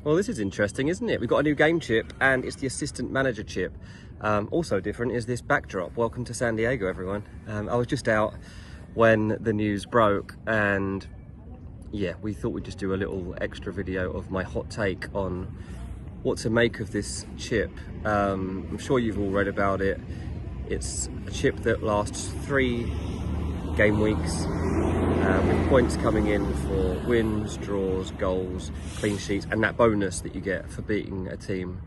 Well, this is interesting, isn't it? We've got a new game chip, and it's the assistant manager chip. Also different is this backdrop. Welcome to San Diego, everyone. I was just out when the news broke, and yeah, we thought we'd just do a little extra video of my hot take on what to make of this chip. I'm sure you've all read about it. It's a chip that lasts 3 game weeks, with points coming in for wins, draws, goals, clean sheets, and that bonus that you get for beating a team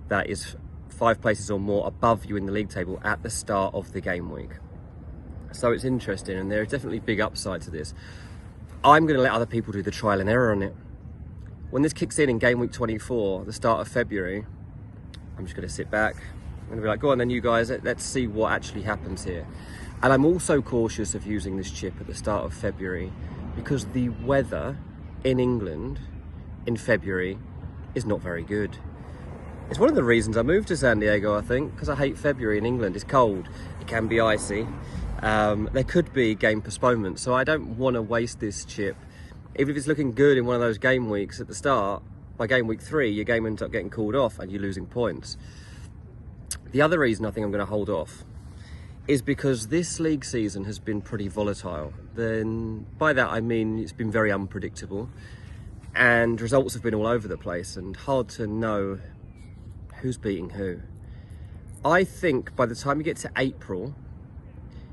that is 5 places or more above you in the league table at the start of the game week. So it's interesting, and there is definitely big upside to this. I'm going to let other people do the trial and error on it. When this kicks in game week 24, the start of February, I'm just going to sit back. I'm going to be like, go on then you guys, let's see what actually happens here. And I'm also cautious of using this chip at the start of February because the weather in England in February is not very good. It's one of the reasons I moved to San Diego, I think, because I hate February in England. It's cold, it can be icy. There could be game postponements, so I don't want to waste this chip. Even if it's looking good in one of those game weeks at the start, by game week 3, your game ends up getting called off and you're losing points. The other reason I think I'm going to hold off is because this league season has been pretty volatile. Then by that I mean it's been very unpredictable, and results have been all over the place and hard to know who's beating who. I think by the time you get to April,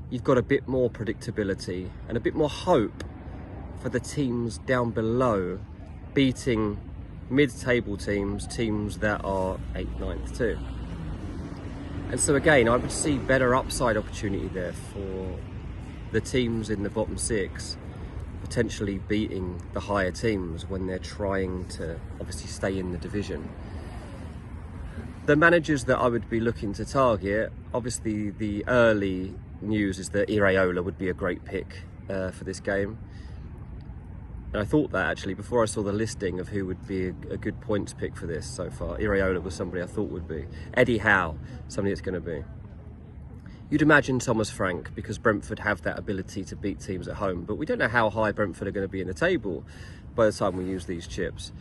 you've got a bit more predictability and a bit more hope for the teams down below beating mid-table teams that are 8th, 9th too. And so again, I would see better upside opportunity there for the teams in the bottom 6 potentially beating the higher teams when they're trying to obviously stay in the division. The managers that I would be looking to target, obviously the early news is that Iraola would be a great pick for this game. And I thought that actually before I saw the listing of who would be a good points pick for this so far. Iraola was somebody I thought would be. Eddie Howe, somebody that's going to be. You'd imagine Thomas Frank, because Brentford have that ability to beat teams at home, but we don't know how high Brentford are going to be in the table by the time we use these chips.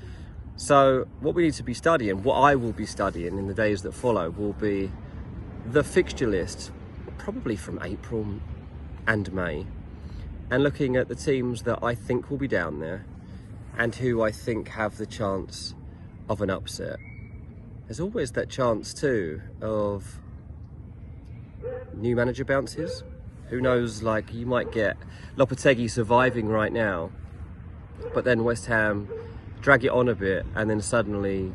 So what we need to be studying, what I will be studying in the days that follow, will be the fixture list, probably from April and May, and looking at the teams that I think will be down there and who I think have the chance of an upset. There's always that chance too of new manager bounces. Who knows, like you might get Lopetegui surviving right now, but then West Ham drag it on a bit and then suddenly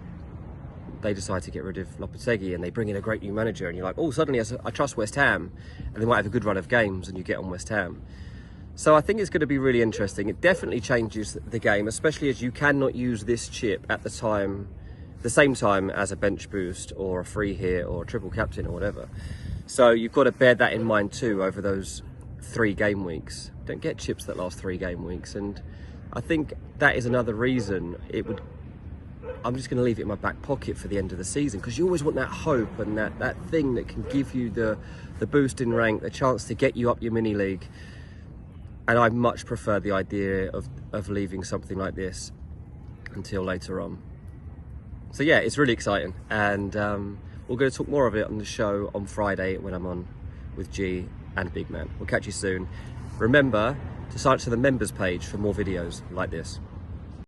they decide to get rid of Lopetegui and they bring in a great new manager and you're like, oh, suddenly I trust West Ham, and they might have a good run of games and you get on West Ham. So I think it's going to be really interesting. It definitely changes the game, especially as you cannot use this chip at the same time as a bench boost or a free hit or a triple captain or whatever. So you've got to bear that in mind too over those 3 game weeks. Don't get chips that last 3 game weeks, and I think that is another reason I'm just going to leave it in my back pocket for the end of the season, because you always want that hope and that thing that can give you the boost in rank, the chance to get you up your mini league. And I much prefer the idea of leaving something like this until later on. So yeah, it's really exciting, and we're going to talk more of it on the show on Friday when I'm on with G and Big Man. We'll catch you soon. Remember to sign up to the members page for more videos like this.